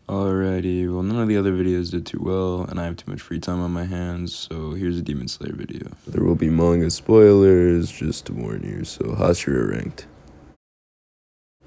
Alrighty, well, none of the other videos did too well, and I have too much free time on my hands, so here's a Demon Slayer video. There will be manga spoilers, just to warn you, so Hashira ranked.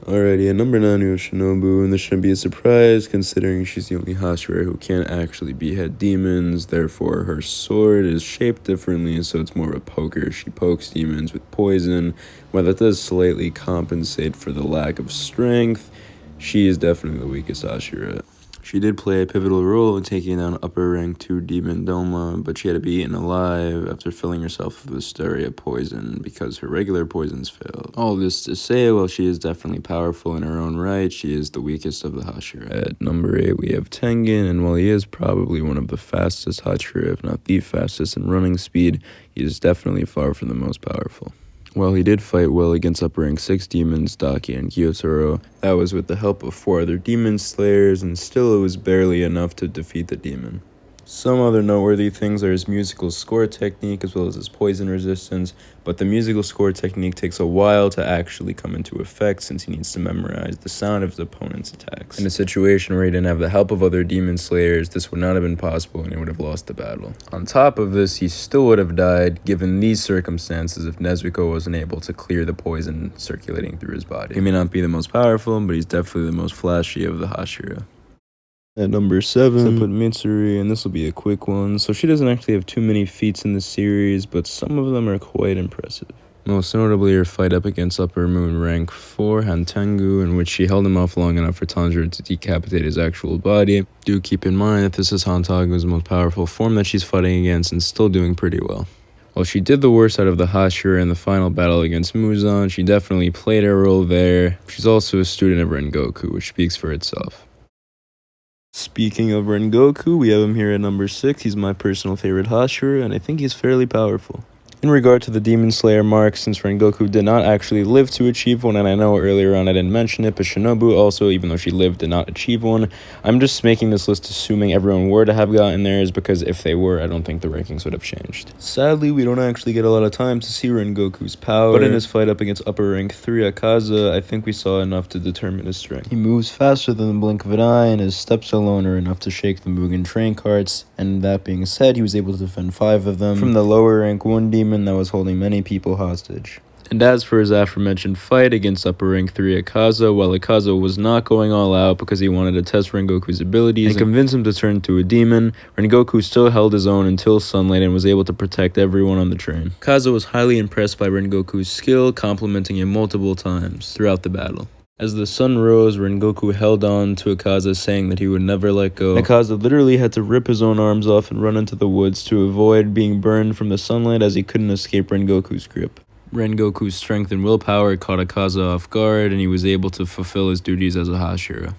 Alrighty, at number 9 we have Shinobu, and this shouldn't be a surprise considering she's the only Hashira who can't actually behead demons. Therefore her sword is shaped differently, so it's more of a poker. She pokes demons with poison. While that does slightly compensate for the lack of strength, she is definitely the weakest Hashira. She did play a pivotal role in taking down upper rank 2 demon Doma, but she had to be eaten alive after filling herself with Wisteria poison because her regular poisons failed. All this to say, while she is definitely powerful in her own right, she is the weakest of the Hashira. At number 8 we have Tengen, and while he is probably one of the fastest Hashira, if not the fastest in running speed, he is definitely far from the most powerful. While he did fight well against upper rank 6 demons, Daki and Gyotaro, that was with the help of 4 other demon slayers, and still it was barely enough to defeat the demon. Some other noteworthy things are his musical score technique as well as his poison resistance, but the musical score technique takes a while to actually come into effect since he needs to memorize the sound of his opponent's attacks. In a situation where he didn't have the help of other demon slayers, this would not have been possible and he would have lost the battle. On top of this, he still would have died given these circumstances if Nezuko wasn't able to clear the poison circulating through his body. He may not be the most powerful, but he's definitely the most flashy of the Hashira. At number 7, I put Mitsuri, and this will be a quick one. So she doesn't actually have too many feats in the series, but some of them are quite impressive. Most notably her fight up against Upper Moon rank 4 Hantengu, in which she held him off long enough for Tanjiro to decapitate his actual body. Do keep in mind that this is Hantengu's most powerful form that she's fighting against and still doing pretty well. While she did the worst out of the Hashira in the final battle against Muzan, she definitely played a role there. She's also a student of Rengoku, which speaks for itself. Speaking of Rengoku, we have him here at number 6. He's my personal favorite Hashira, and I think he's fairly powerful. In regard to the Demon Slayer mark, since Rengoku did not actually live to achieve one, and I know earlier on I didn't mention it, but Shinobu also, even though she lived, did not achieve one. I'm just making this list assuming everyone were to have gotten theirs, because if they were, I don't think the rankings would have changed. Sadly, we don't actually get a lot of time to see Rengoku's power, but in his fight up against upper rank 3 Akaza, I think we saw enough to determine his strength. He moves faster than the blink of an eye, and his steps alone are enough to shake the Mugen train carts, and that being said, he was able to defend 5 of them from the lower rank 1 demon that was holding many people hostage. And as for his aforementioned fight against upper rank 3 Akaza, while Akaza was not going all out because he wanted to test Rengoku's abilities and convince him to turn into a demon, Rengoku still held his own until sunlight and was able to protect everyone on the train. Akaza was highly impressed by Rengoku's skill, complimenting him multiple times throughout the battle. As the sun rose, Rengoku held on to Akaza, saying that he would never let go. Akaza literally had to rip his own arms off and run into the woods to avoid being burned from the sunlight, as he couldn't escape Rengoku's grip. Rengoku's strength and willpower caught Akaza off guard, and he was able to fulfill his duties as a Hashira.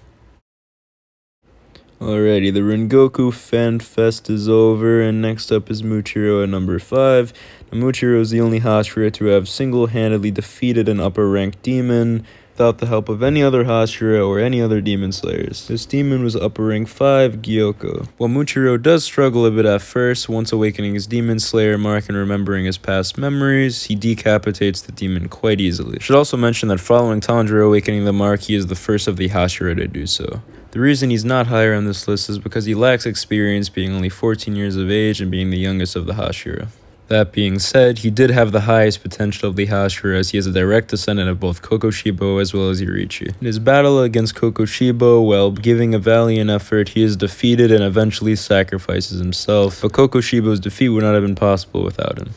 Alrighty, the Rengoku Fan Fest is over, and next up is Muichiro at number 5. Now, Muichiro is the only Hashira to have single-handedly defeated an upper-ranked demon without the help of any other Hashira or any other demon slayers. This demon was upper rank 5, Gyoko. While Muichiro does struggle a bit at first, once awakening his demon slayer mark and remembering his past memories, he decapitates the demon quite easily. Should also mention that following Tanjiro awakening the mark, he is the first of the Hashira to do so. The reason he's not higher on this list is because he lacks experience, being only 14 years of age and being the youngest of the Hashira. That being said, he did have the highest potential of the Hashira, as he is a direct descendant of both Kokoshibo as well as Yoriichi. In his battle against Kokoshibo, while giving a valiant effort, he is defeated and eventually sacrifices himself, but Kokoshibo's defeat would not have been possible without him.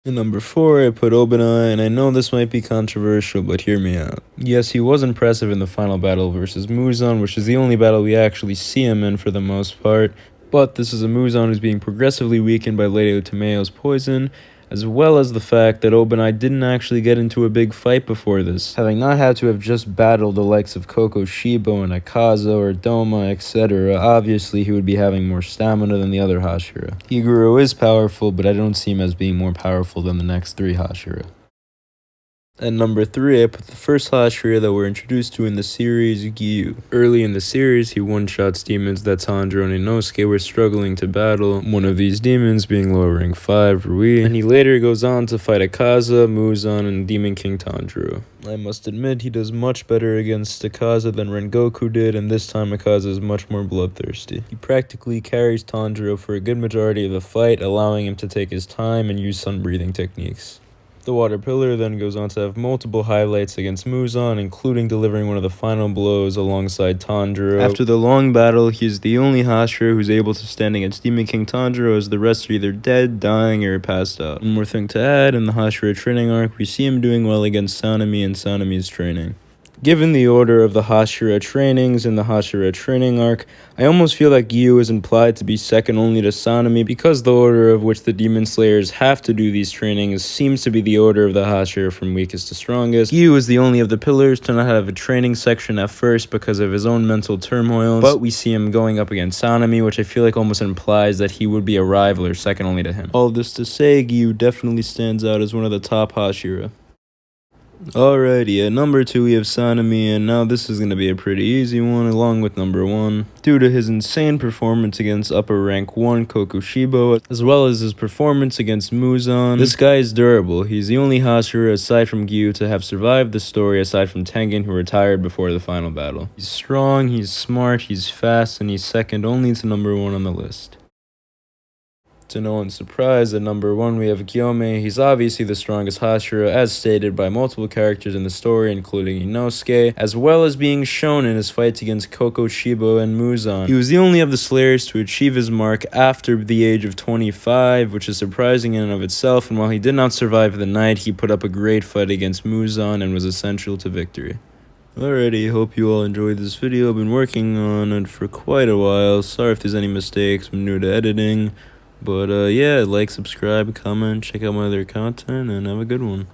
At number 4, I put Obinai, and I know this might be controversial, but hear me out. Yes, he was impressive in the final battle versus Muzan, which is the only battle we actually see him in for the most part, but this is a Muzan who's being progressively weakened by Lady Tomeo's poison, as well as the fact that Obinai didn't actually get into a big fight before this, having not had to have just battled the likes of Kokoshibo and Akaza or Doma, etc. Obviously, he would be having more stamina than the other Hashira. Higuro is powerful, but I don't see him as being more powerful than the next 3 Hashira. At number 3, I put the first Hashira that we're introduced to in the series, Giyu. Early in the series, he one-shots demons that Tanjiro and Inosuke were struggling to battle, one of these demons being lower rank 5, Rui, and he later goes on to fight Akaza, Muzan, and Demon King Tanjiro. I must admit, he does much better against Akaza than Rengoku did, and this time Akaza is much more bloodthirsty. He practically carries Tanjiro for a good majority of the fight, allowing him to take his time and use sun breathing techniques. The Water Pillar then goes on to have multiple highlights against Muzan, including delivering one of the final blows alongside Tanjiro. After the long battle, he is the only Hashira who's able to stand against Demon King Tanjiro, as the rest are either dead, dying, or passed out. One more thing to add, in the Hashira training arc, we see him doing well against Sanemi and Sanemi's training. Given the order of the Hashira trainings in the Hashira training arc, I almost feel like Giyu is implied to be second only to Sanemi, because the order of which the Demon Slayers have to do these trainings seems to be the order of the Hashira from weakest to strongest. Giyu is the only of the pillars to not have a training section at first because of his own mental turmoil, but we see him going up against Sanemi, which I feel like almost implies that he would be a rival or second only to him. All this to say, Giyu definitely stands out as one of the top Hashira. Alrighty, at number 2 we have Sanemi, and now this is going to be a pretty easy one along with number 1. Due to his insane performance against upper rank 1 Kokushibo, as well as his performance against Muzan, this guy is durable. He's the only Hashira aside from Giyu to have survived the story aside from Tengen, who retired before the final battle. He's strong, he's smart, he's fast, and he's second only to number 1 on the list. To no one's surprise, at number 1 we have Gyome. He's obviously the strongest Hashira, as stated by multiple characters in the story, including Inosuke, as well as being shown in his fights against Kokushibo and Muzan. He was the only of the Slayers to achieve his mark after the age of 25, which is surprising in and of itself, and while he did not survive the night, he put up a great fight against Muzan and was essential to victory. Alrighty, hope you all enjoyed this video. I've been working on it for quite a while. Sorry if there's any mistakes, I'm new to editing. But yeah, like, subscribe, comment, check out my other content, and have a good one.